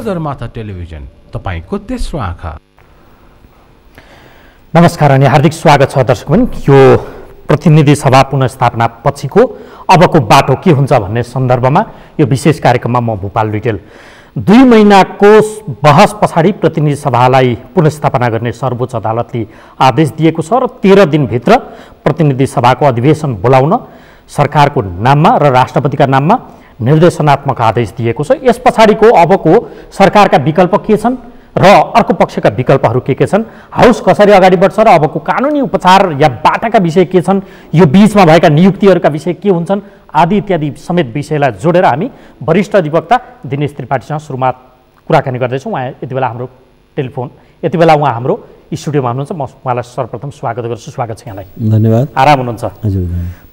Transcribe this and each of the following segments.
Sagarmatha television, तपाईको तेस्रो आँखा। नमस्कार अनि हार्दिक स्वागत छ दर्शकगण। यो प्रतिनिधि सभा पुनर्स्थापना पछिको अबको बाटो के हुन्छ भन्ने सन्दर्भमा यो विशेष कार्यक्रममा म भूपाल लुइटेल। 2 महिनाको बहस पछाडि प्रतिनिधि सभालाई पुनर्स्थापना गर्ने सर्वोच्च अदालतले आदेश दिएको छ र 13 दिनभित्र प्रतिनिधि सभाको अधिवेशन बोलाउन सरकारको नाममा र राष्ट्रपतिका नाममा निर्देशनात्मक आदेश दिएको छ। यस पछाडिको अबको सरकारका विकल्प के छन् र अर्को पक्षका विकल्पहरू के छन्, हाउस कसरी अगाडि बढ्छ र अबको कानुनी उपचार या बाटाका विषय के छन्, यो बीचमा भएका नियुक्तिहरूका विषय के हुन्छन् आदि इत्यादि समेत विषयलाई जोडेर हामी वरिष्ठ अधिवक्ता दिनेश त्रिपाठीसँग सुरुवात कुराकानी गर्दैछौँ। उहाँ यति बेला उहाँ हाम्रो स्टुडियोमा हुनुहुन्छ। म उहाँलाई सर्वप्रथम स्वागत गर्छु। स्वागत छ यहाँलाई। धन्यवाद। आराम हुनुहुन्छ? हजुर।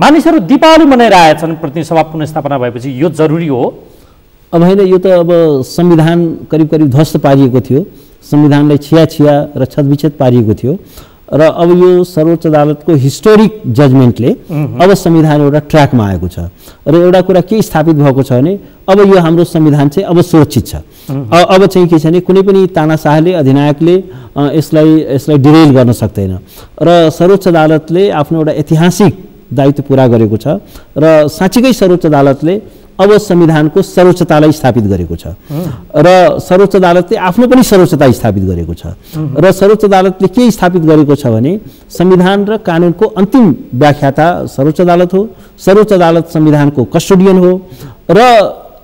मानिसहरू दीपावली मनाइरहेछन्, प्रतिनिधि सभा पुनर्स्थापना भएपछि यो जरुरी हो? अब होइन, यो त अब संविधान करिब ध्वस्त पारिएको थियो, संविधानलाई छिया र छतविच्छेद पारिएको थियो र अब यो सर्वोच्च अदालतको हिस्टोरिक जजमेन्टले अब संविधान एउटा ट्र्याकमा आएको छ र एउटा कुरा के स्थापित भएको छ भने अब यो हाम्रो संविधान चाहिँ अब सुरक्षित छ। अब चाहिँ के छ भने कुनै पनि तानाशाहले अधिनायकले यसलाई डिरेल गर्न सक्दैन र सर्वोच्च अदालतले आफ्नो एउटा ऐतिहासिक दायित्व पुरा गरेको छ र साँच्चीकै सर्वोच्च अदालतले अब संविधानको सर्वोच्चतालाई स्थापित गरेको छ र सर्वोच्च अदालतले आफ्नो पनि सर्वोच्चता स्थापित गरेको छ र सर्वोच्च अदालतले के स्थापित गरेको छ भने संविधान र कानुनको अन्तिम व्याख्याता सर्वोच्च अदालत हो। सर्वोच्च अदालत संविधानको कस्टोडियन हो र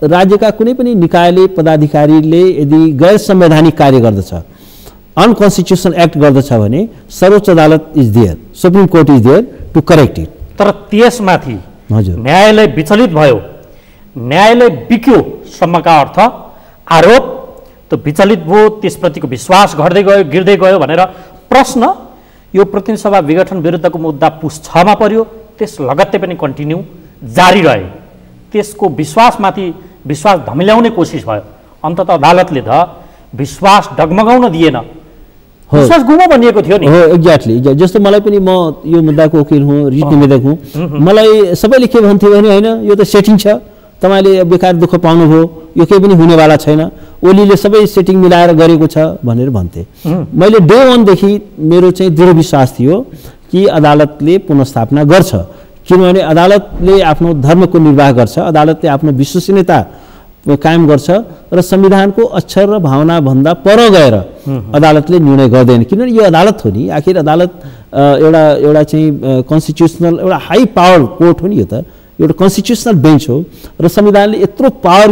राज्यका कुनै पनि निकायले पदाधिकारीले यदि गैर संवैधानिक कार्य गर्दछ, अनकन्स्टिट्युसनल एक्ट गर्दछ भने सर्वोच्च अदालत is there, supreme court is there to correct it. तर त्यसमाथि हजुर न्यायालय विचलित भयो, न्यायालय बिक्यो सम्मका अर्थ आरोप त विचलित भयो, त्यसप्रतिको विश्वास गिर्दै गयो भनेर प्रश्न यो प्रतिनिधि सभा विघटन विरुद्धको मुद्दा पुस 6 मा पर्यो, त्यस लगत्तै पनि कन्टिन्यू जारी रहे। त्यसको विश्वासमाथि विश्वास धमिल्याउने कोसिस भयो। अन्ततः अदालतले त विश्वास डगमगाउन दिएन, विश्वास गुमो भनिएको थियो नि। हो, एक्ज्याक्टली। जस्तो मलाई पनि, म यो मुद्दाको वकिल हुँ, रिट निवेदक हुँ, मलाई सबैले के भन्थ्यो भने होइन यो त सेटिङ छ, तपाईले बेकार दुःख पाउनुभयो, यो केही पनि हुनेवाला छैन, ओलीले सबै सेटिङ मिलाएर गरेको छ भनेर भन्थे। मैले डे 1 देखि मेरो चाहिँ दृढ विश्वास थियो कि अदालतले पुनर्स्थापना गर्छ, किनभने अदालतले आफ्नो धर्मको निर्वाह गर्छ, अदालतले आफ्नो विश्वसनीयता कायम गर्छ र संविधानको अक्षर र भावना भन्दा पर गएर अदालतले निर्णय गर्दैन। किनभने यो अदालत हो नि, आखिर अदालत एउटा चाहिँ कन्स्टिट्युसनल एउटा हाई पावर कोर्ट हो नि, यो त एउटा कन्स्टिट्युसनल बेन्च हो र संविधानले यत्रो पावर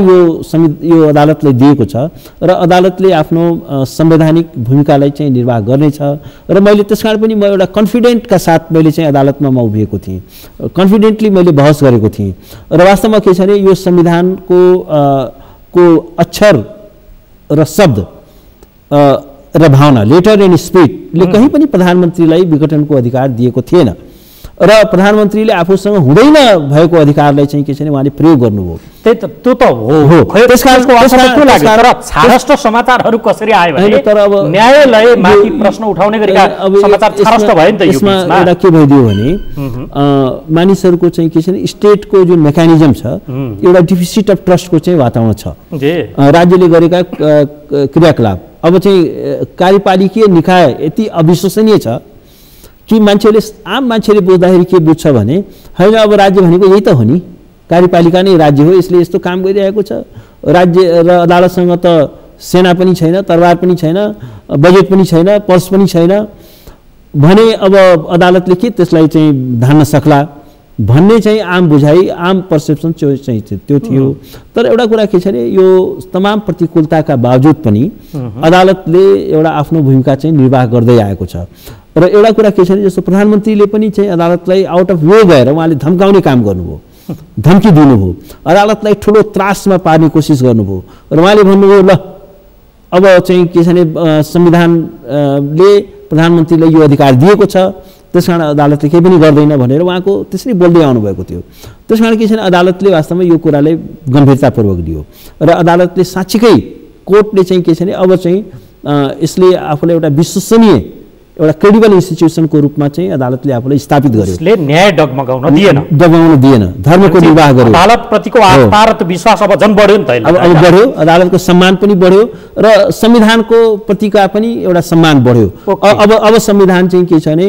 यो अदालतले दिएको छ र अदालतले आफ्नो संवैधानिक भूमिकालाई चाहिँ निर्वाह गर्नेछ र मैले त्यसकारण पनि म एउटा कन्फिडेन्टका साथ मैले चाहिँ अदालतमा म उभिएको थिएँ, कन्फिडेन्टली मैले बहस गरेको थिएँ र वास्तवमा के छ भने यो संविधानको अक्षर र शब्द र भावना, लेटर एन्ड स्पिरिटले कहीँ पनि प्रधानमन्त्रीलाई विघटनको अधिकार दिएको थिएन र प्रधानमन्त्रीले आफूसँग हुँदैन भएको अधिकारलाई चाहिँ के छ भने उहाँले प्रयोग गर्नुभयो। त्यो त हो। त्यसकारणको अर्थ के लाग्यो? तर छारष्ट समाचारहरू कसरी आयो भने तर अब न्यायालय माथि प्रश्न उठाउने गरेका समाचार छारष्ट भयो नि त। यसमा एउटा के भइदियो भने मानिसहरूको चाहिँ के छ भने स्टेटको जुन मेकानिजम छ, एउटा डिफिसिट अफ ट्रस्टको चाहिँ वातावरण छ। राज्यले गरेका क्रियाकलाप अब चाहिँ कार्यपालिकीय निकाय यति अविश्वसनीय छ कि आम मान्छेले बुझ्दाखेरि के बुझ्छ भने होइन अब राज्य भनेको यही त हो नि, कार्यपालिका नै राज्य हो, यसले यस्तो काम गरिरहेको छ। राज्य र अदालतसँग त सेना पनि छैन, तरबार पनि छैन, बजेट पनि छैन, पर्स पनि छैन भने अब अदालतले के त्यसलाई चाहिँ धान्न सक्ला भन्ने चाहिँ आम बुझाइ, आम पर्सेप्सन चाहिँ त्यो थियो। तर एउटा कुरा के छ भने यो तमाम प्रतिकूलताका बावजुद पनि अदालतले एउटा आफ्नो भूमिका चाहिँ निर्वाह गर्दै आएको छ र एउटा कुरा के छ भने जस्तो प्रधानमन्त्रीले पनि चाहिँ अदालतलाई आउट अफ वे गएर उहाँले धम्काउने काम गर्नुभयो, धम्की दिनुभयो, अदालतलाई ठुलो त्रासमा पार्ने कोसिस गर्नुभयो र उहाँले भन्नुभयो ल अब चाहिँ के छ भने संविधानले प्रधानमन्त्रीलाई यो अधिकार दिएको छ, त्यसकारण अदालतले केही पनि गर्दैन भनेर उहाँको त्यसरी बोल्दै आउनुभएको थियो। त्यसकारण के छ भने अदालतले वास्तवमा यो कुरालाई गम्भीरतापूर्वक लियो र अदालतले साँच्चीकै कोर्टले चाहिँ के छ भने अब चाहिँ यसले आफूलाई एउटा विश्वसनीय एउटा क्रेडिबल इन्स्टिट्युसनको रूपमा चाहिँ अदालतले आफूलाई स्थापित गर्यो। यसले न्याय डगमगाउन दिएन, धर्मको निर्वाह गर्यो। अदालतप्रतिको आस्था र विश्वास अब झन् बढ्यो नि त। अब बढ्यो, अदालतको सम्मान पनि बढ्यो र संविधानको प्रतिका पनि एउटा सम्मान बढ्यो। अब संविधान चाहिँ के छ भने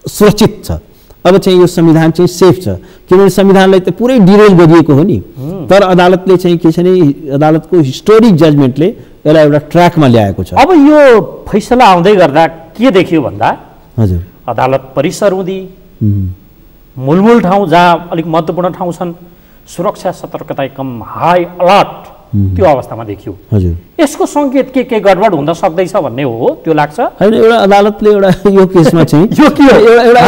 सुरक्षित छ। अब चाहिँ यो संविधान चाहिँ सेफ छ, किनभने संविधानलाई त पुरै डिरेल गरिएको हो नि। तर अदालतले चाहिँ के छ भने अदालतको हिस्टोरिक जजमेन्टले यसलाई एउटा ट्र्याकमा ल्याएको छ। अब यो फैसला आउँदै गर्दा के देखियो भन्दा हजुर अदालत परिसर हुँदी मूलमूल ठाउँ जहाँ अलिक महत्त्वपूर्ण ठाउँ छन्, सुरक्षा सतर्कता एकदम हाई अलर्ट त्यो अवस्थामा देखियो। हजुर यसको सङ्केत के गडबड हुन सक्दैछ भन्ने हो त्यो लाग्छ। होइन, एउटा अदालतले एउटा यो केसमा चाहिँ यो के हो एउटा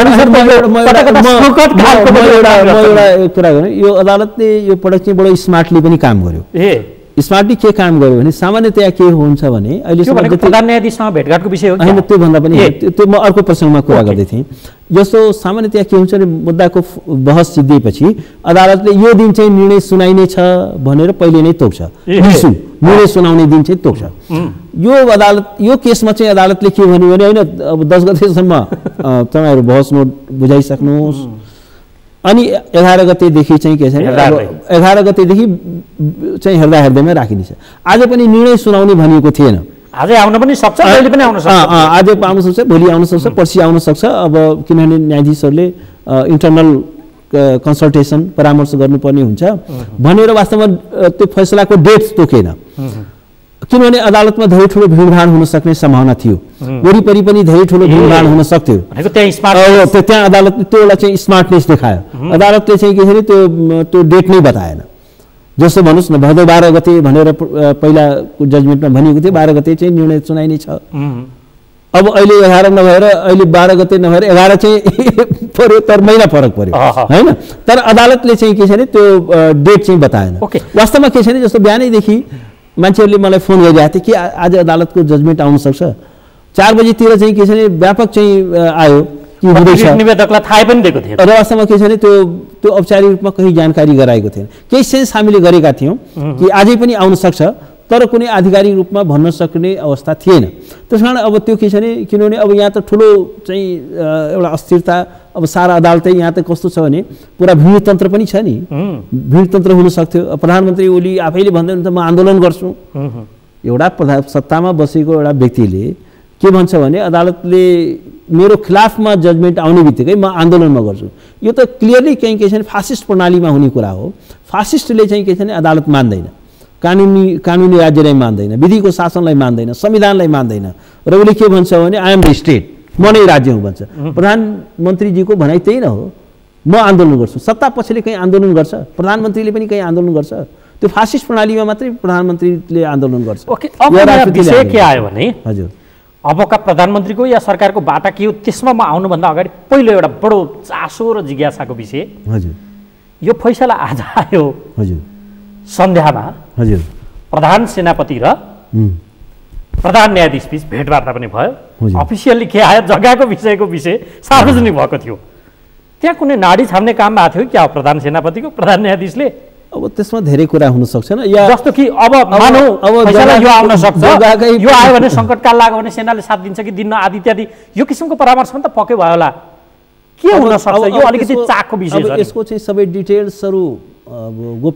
कुरा गर्नु, यो अदालतले यो पटक चाहिँ बडो स्मार्टली पनि काम गर्यो। स्मार्टली के काम गर्यो भने सामान्यतया के हुन्छ भने अहिले प्रधान न्यायाधीशसँग भेटघाटको विषय हो होइन, त्योभन्दा पनि त्यो म अर्को प्रसङ्गमा कुरा गर्दै थिएँ। जस्तो सामान्यतया के हुन्छ भने मुद्दाको बहस सिद्धिएपछि अदालतले यो दिन चाहिँ निर्णय सुनाइने छ भनेर पहिले नै तोक्छ, निर्णय सुनाउने दिन चाहिँ तोक्छ। यो अदालत यो केसमा चाहिँ अदालतले के भन्यो भने होइन अब 10 गतेसम्म तपाईँहरू बहस नोट बुझाइसक्नुहोस्, अनि 11 गतेदेखि चाहिँ के छ भने 11 गतेदेखि चाहिँ हेर्दैमा राखिनेछ। आज पनि निर्णय सुनाउने भनिएको थिएन, आजै आउन पनि सक्छ, भोलि पनि आउन सक्छ, आज आउन सक्छ, भोलि आउन सक्छ, पर्सि आउन सक्छ। अब किनभने न्यायाधीशहरूले इन्टरनल कन्सल्टेसन परामर्श गर्नुपर्ने हुन्छ भनेर वास्तवमा त्यो फैसलाको डेट तोकेन, किनभने अदालतमा धेरै ठुलो भिडभाड हुन सक्ने सम्भावना थियो, वरिपरि पनि धेरै ठुलो भिडभाड हुन सक्थ्यो। त्यहाँ अदालतले त्योलाई चाहिँ स्मार्टनेस देखायो। अदालतले चाहिँ के छ त्यो डेट नै बताएन। जस्तो भन्नुहोस् न, भदौ 12 गते भनेर पहिलाको जजमेन्टमा भनिएको थियो 12 गते चाहिँ निर्णय सुनाइने छ। अब अहिले 11 नभएर अहिले 12 गते नभएर 11 चाहिँ पर्यो, तर महिना फरक पर्यो होइन। तर अदालतले चाहिँ के छ भने त्यो डेट चाहिँ बताएन। वास्तवमा के छ भने जस्तो बिहानैदेखि मान्छेहरूले मलाई फोन गरिरहेको थियो कि आज अदालतको जजमेन्ट आउन सक्छ। 4 बजीतिर चाहिँ के छ भने व्यापक चाहिँ आयो कि हुँदैछ, निवेदकलाई थाहा पनि दिएको थियो। र वास्तवमा के छ भने त्यो औपचारिक रूपमा कहीँ जानकारी गराएको थिएन। केही सेन्स हामीले गरेका थियौँ कि आजै पनि आउन सक्छ, तर कुनै आधिकारिक रूपमा भन्न सक्ने अवस्था थिएन। त्यसकारण अब त्यो के छ भने किनभने अब यहाँ त ठुलो चाहिँ एउटा अस्थिरता, अब सारा अदालतै यहाँ त कस्तो छ भने पुरा भिडतन्त्र पनि छ नि, भिडतन्त्र हुन सक्थ्यो। प्रधानमन्त्री ओली आफैले भन्दैन त म आन्दोलन गर्छु। एउटा सत्तामा बसेको एउटा व्यक्तिले के भन्छ भने अदालतले मेरो खिलाफमा जजमेन्ट आउने बित्तिकै म आन्दोलनमा गर्छु, यो त क्लियरली कहीँ के छ भने फासिस्ट प्रणालीमा हुने कुरा हो। फासिस्टले चाहिँ के छ भने अदालत मान्दैन, कानुनी राज्यलाई मान्दैन, विधिको शासनलाई मान्दैन, संविधानलाई मान्दैन, र उसले के भन्छ भने आई एम द स्टेट, म नै राज्य हुँ भन्छ। प्रधानमन्त्रीजीको भनाइ त्यही न हो, म आन्दोलन गर्छु। सत्ता पक्षले कहीँ आन्दोलन गर्छ, प्रधानमन्त्रीले पनि कहीँ आन्दोलन गर्छ। त्यो फासिस्ट प्रणालीमा मात्रै प्रधानमन्त्रीले आन्दोलन गर्छ। विषय के आयो भने हजुर अबका प्रधानमन्त्रीको या सरकारको बाटा के हो त्यसमा म आउनुभन्दा अगाडि पहिलो एउटा बडो चासो र जिज्ञासाको विषय हजुर यो फैसला आज आयो हजुर सन्ध्यामा हजुर प्रधान सेनापति र प्रधान न्यायाधीश बीच भेटवार्ता पनि भयो। अफिसियल्ली के आयो जग्गाको विषय सार्वजनिक भएको थियो। त्यहाँ कुनै नाडी छान्ने काम भएको थियो क्या प्रधान सेनापतिको, प्रधान न्यायाधीशले? अब त्यसमा धेरै कुरा हुन सक्छन् या जस्तो कि अब मानौ फैसला यो आउन सक्छ, यो आयो भने सङ्कटकाल लाग्यो भने सेनाले साथ दिन्छ कि दिन्न आदि इत्यादि यो किसिमको परामर्श पनि त पक्कै भयो होला। के हुन सक्छ यो अलिकति चाकको विषय छ। यसको चाहिँ सबै डिटेल्सहरू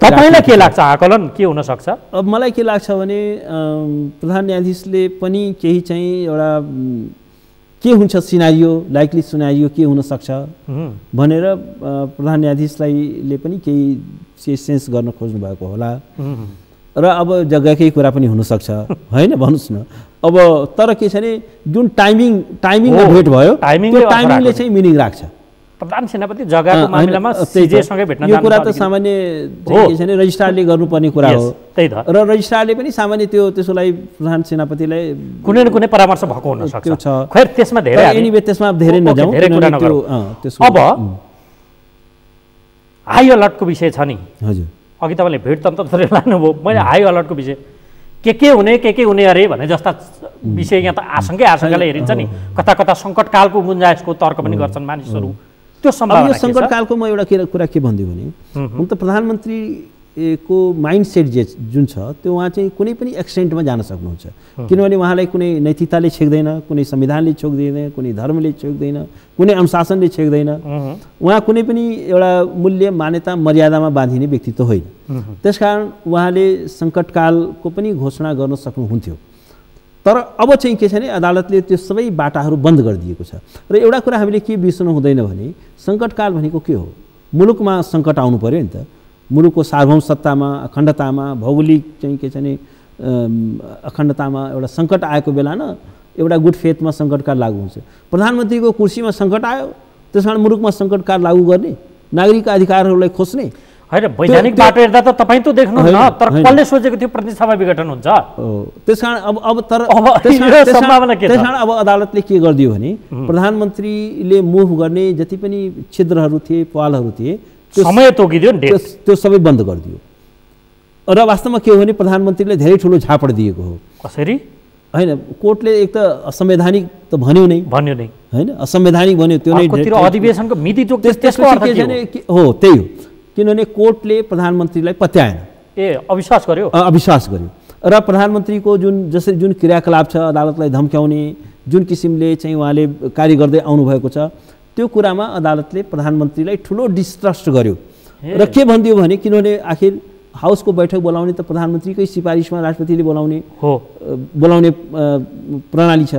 तपाईलाई के लाग्छ, आकलन के हुन सक्छ? अब मलाई के लाग्छ भने प्रधान न्यायाधीशले पनि केही चाहिँ एउटा के हुन्छ सिनारियो, लाइकली सिनारियो के हुन सक्छ भनेर प्रधान न्यायाधीशले पनि केही सेन्स गर्न खोज्नु भएको होला। र अब जग्गाकै कुरा पनि हुनसक्छ होइन, भन्नुहोस् न। अब तर के छ भने जुन टाइमिङमा भेट भयो त्यो टाइमिङले चाहिँ मिनिङ राख्छ। प्रधान सेनापति जग्गाको मामिलामा सिजेसँगै भेट्न यो कुरा त सामान्य के छ भने रजिस्ट्रारले गर्नुपर्ने कुरा हो। त्यही त, र रजिस्ट्रारले पनि सामान्य त्यसलाई प्रधान सेनापतिलाई कुनै न कुनै परामर्श भएको हुन सक्छ। खैर त्यसमा त्यसमा धेरै नजाउँ, अब हाई अलर्टको विषय छ नि। हजुर अघि तपाईँले भेटतन्त्र थोरै लानुभयो, मैले हाई अलर्टको विषय के हुने अरे भन्ने जस्ता विषय यहाँ त आशंकाले हेरिन्छ नि। कता कता सङ्कटकालको गुन्जाइसको तर्क पनि गर्छन् मानिसहरू। त्यो सम्भावना सङ्कटकालको म एउटा कुरा के भन्दियो भने हुन त प्रधानमन्त्री को माइन्डसेट जुन छ त्यो उहाँ चाहिँ कुनै पनि एक्सटेन्टमा जान सक्नुहुन्छ किनभने उहाँलाई कुनै नैतिकताले छेक्दैन कुनै संविधानले छेक्दैन कुनै धर्मले छेक्दैन कुनै अनुशासनले छेक्दैन उहाँ कुनै पनि एउटा मूल्य मान्यता मर्यादामा बाँधिने व्यक्तित्व होइन त्यसकारण उहाँले सङ्कटकालको पनि घोषणा गर्न सक्नुहुन्थ्यो तर अब चाहिँ के छ भने अदालतले त्यो सबै बाटाहरू बन्द गरिदिएको छ र एउटा कुरा हामीले के बिर्सनु हुँदैन भने सङ्कटकाल भनेको के हो मुलुकमा सङ्कट आउनु पर्यो नि त मुलुकको सार्वभौम सत्तामा अखण्डतामा भौगोलिक चाहिँ के छ भने अखण्डतामा एउटा सङ्कट आएको बेला न एउटा गुड फेथमा सङ्कटकाल लागू हुन्छ प्रधानमन्त्रीको कुर्सीमा सङ्कट आयो त्यस कारण मुलुकमा सङ्कटकाल लागू गर्ने नागरिकका अधिकारहरूलाई खोज्ने होइन वैधानिक बाटो हेर्दा त तपाईँ त देख्नु न तर कसले सोचेको थियो प्रतिनिधि सभा विघटन हुन्छ त्यस कारण अब अदालतले के गरिदियो भने प्रधानमन्त्रीले मुभ गर्ने जति पनि छिद्रहरू थिए पहलहरू थिए समय तोकिदियो नि त्यो सबै बन्द गरिदियो र वास्तवमा के हो भने प्रधानमन्त्रीले धेरै ठुलो झापड दिएको हो कसरी होइन कोर्टले एक त असंवैधानिक त भन्यो नै होइन असंवैधानिक भन्यो त्यो नै अधिवेशनको मिति त्यसको अर्थ के हो त्यही हो किनभने कोर्टले प्रधानमन्त्रीलाई पत्याएन अविश्वास गर्यो र प्रधानमन्त्रीको जुन क्रियाकलाप छ अदालतलाई धम्क्याउने जुन किसिमले चाहिँ उहाँले कार्य गर्दै आउनुभएको छ त्यो कुरामा अदालतले प्रधानमन्त्रीलाई ठुलो डिस्ट्रस्ट गर्यो र के भनिदियो भने किनभने आखिर हाउसको बैठक बोलाउने त प्रधानमन्त्रीकै सिफारिसमा राष्ट्रपतिले बोलाउने प्रणाली छ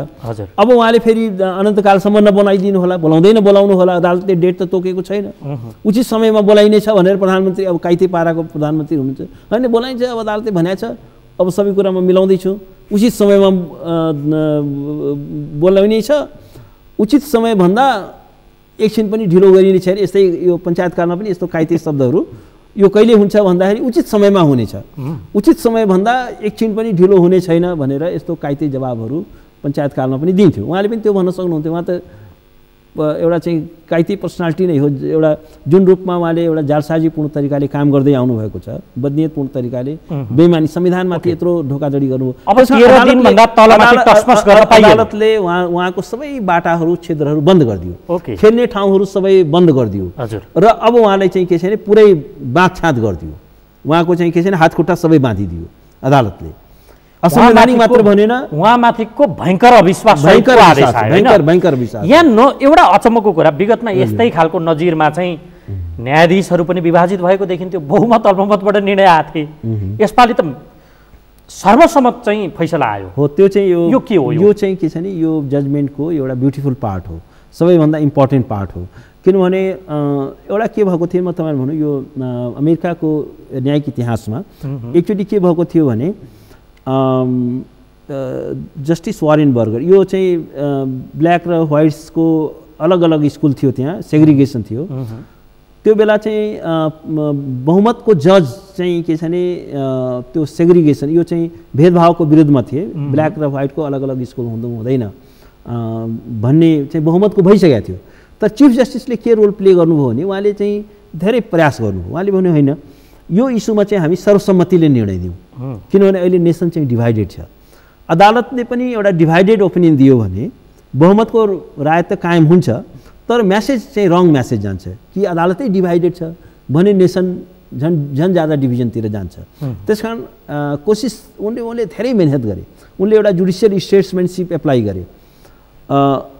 अब उहाँले फेरि अनन्तकालसम्म नबनाइदिनु होला बोलाउनु होला अदालतले डेट त तोकेको छैन उचित समयमा बोलाइनेछ भनेर प्रधानमन्त्री अब काइते पाराको प्रधानमन्त्री हुनुहुन्छ होइन बोलाइन्छ अब अदालतले भनेको छ अब सबै कुरामा मिलाउँदैछु उचित समयमा बोलाइने छ उचित समय भन्दा एकछिन पनि ढिलो गरिने छैन यस्तै यो पञ्चायतकालमा पनि यस्तो काइते शब्दहरू यो कहिले हुन्छ भन्दाखेरि उचित समयमा हुनेछ उचित समय भन्दा एकछिन पनि ढिलो हुने छैन भनेर यस्तो काइते जवाबहरू पञ्चायतकालमा पनि दिन्थ्यो उहाँले पनि त्यो भन्न सक्नुहुन्थ्यो उहाँ त एउटा चाहिँ काइते पर्सनालिटी नै हो एउटा जुन रूपमा उहाँले एउटा जालसाजीपूर्ण तरिकाले काम गर्दै आउनुभएको छ बदनियतपूर्ण तरिकाले बेइमानी संविधानमाथि यत्रो ढोकाधडी गर्नुभयो अदालतले उहाँको सबै बाटाहरू क्षेत्रहरू बन्द गरिदियो खेल्ने ठाउँहरू सबै बन्द गरिदियो र अब उहाँलाई चाहिँ के छ भने पुरै बाँधछाँद गरिदियो उहाँको चाहिँ के छ भने हातखुट्टा सबै बाँधिदियो अदालतले असंवैधानिक मात्र भनेन उहाँमाथिको भयङ्कर अविश्वास यहाँ एउटा अचम्मको कुरा विगतमा यस्तै खालको नजिरमा चाहिँ न्यायाधीशहरू पनि विभाजित भएको देखिन्थ्यो बहुमत अल्पमतबाट निर्णय आएको थिए यसपालि त सर्वसम्मत चाहिँ फैसला आयो हो त्यो चाहिँ यो के हो यो चाहिँ के छ नि यो जजमेन्टको एउटा ब्युटिफुल पार्ट हो सबैभन्दा इम्पोर्टेन्ट पार्ट हो किनभने एउटा के भएको थियो म तपाईँलाई भनौँ यो अमेरिकाको न्यायिक इतिहासमा एकचोटि के भएको थियो भने जस्टिस वारेन बर्गर यो चाहिँ ब्ल्याक र व्हाइट्सको अलग अलग स्कुल थियो त्यहाँ सेग्रिगेसन थियो त्यो बेला चाहिँ बहुमतको जज चाहिँ के छ भने त्यो सेग्रिगेसन यो चाहिँ भेदभावको विरुद्धमा थिए ब्ल्याक र व्हाइटको अलग अलग स्कुल हुँदैन भन्ने चाहिँ बहुमतको भइसकेको थियो तर चिफ जस्टिसले के रोल प्ले गर्नुभयो भने उहाँले चाहिँ धेरै प्रयास गर्नुभयो उहाँले भन्नु होइन यो इस्युमा चाहिँ हामी सर्वसम्मतिले निर्णय दिउँ किनभने अहिले नेसन चाहिँ डिभाइडेड छ अदालतले पनि एउटा डिभाइडेड ओपिनियन दियो भने बहुमतको राय त कायम हुन्छ तर म्यासेज चाहिँ रङ म्यासेज जान्छ कि अदालतै डिभाइडेड छ भने नेसन झन् ज्यादा डिभिजनतिर जान्छ त्यसकारण कोसिस उनले धेरै मेहनत गरे उनले एउटा जुडिसियल स्टेट्सम्यानसिप एप्लाई गरे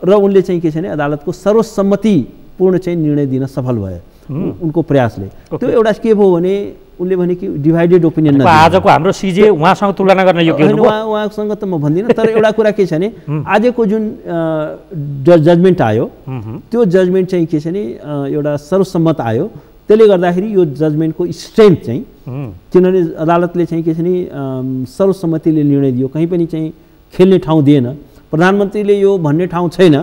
र उनले चाहिँ के छ भने अदालतको सर्वसम्मतिपूर्ण चाहिँ निर्णय दिन सफल भयो उनको प्रयासले त्यो एउटा के भयो भने उनले भने कि डिभाइडेड ओपिनियन आजको हाम्रो सिजे उहाँसँग तुलना गर्न योग्य होइन उहाँसँग त म भन्दिनँ तर एउटा कुरा के छ भने आजको जुन जजमेन्ट आयो त्यो जजमेन्ट चाहिँ के छ भने एउटा सर्वसम्मत आयो त्यसले गर्दाखेरि यो जजमेन्टको स्ट्रेन्थ चाहिँ किनभने अदालतले चाहिँ के छ भने सर्वसम्मतिले निर्णय दियो कहीँ पनि चाहिँ खेल्ने ठाउँ दिएन प्रधानमन्त्रीले यो भन्ने ठाउँ छैन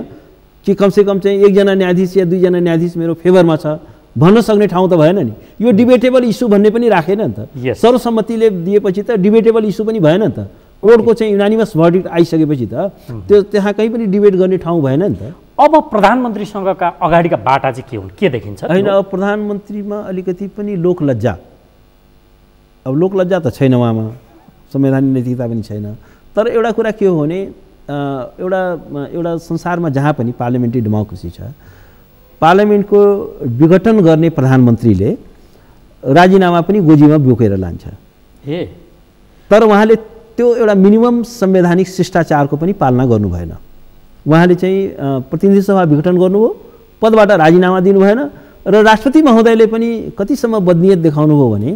कि कमसेकम चाहिँ एकजना न्यायाधीश या दुईजना न्यायाधीश मेरो फेभरमा छ भन्न सक्ने ठाउँ त भएन नि यो डिबेटेबल इस्यु भन्ने पनि राखेन नि त सर्वसम्मतिले दिएपछि त डिबेटेबल इस्यु पनि भएन नि त कोर्टको चाहिँ युनानिमस भर्डिक्ट आइसकेपछि त त्यो त्यहाँ कहीँ पनि डिबेट गर्ने ठाउँ भएन नि त अब प्रधानमन्त्रीसँगका अगाडिका बाटा चाहिँ के हुन् के देखिन्छ होइन अब प्रधानमन्त्रीमा अलिकति पनि लोकलज्जा अब लोकलज्जा त छैन उहाँमा संवैधानिक नैतिकता पनि छैन तर एउटा कुरा के हो भने एउटा संसारमा जहाँ पनि पार्लियामेन्ट्री डेमोक्रेसी छ पार्लियामेन्टको विघटन गर्ने प्रधानमन्त्रीले राजीनामा पनि गोजीमा बोकेर लान्छ। तर उहाँले त्यो एउटा मिनिमम संवैधानिक शिष्टाचारको पनि पालना गर्नु भएन। उहाँले चाहिँ प्रतिनिधि सभा विघटन गर्नुभयो, पदबाट राजीनामा दिनु भएन र राष्ट्रपति महोदयले पनि कतिसम्म बदनियत देखाउनु भयो भने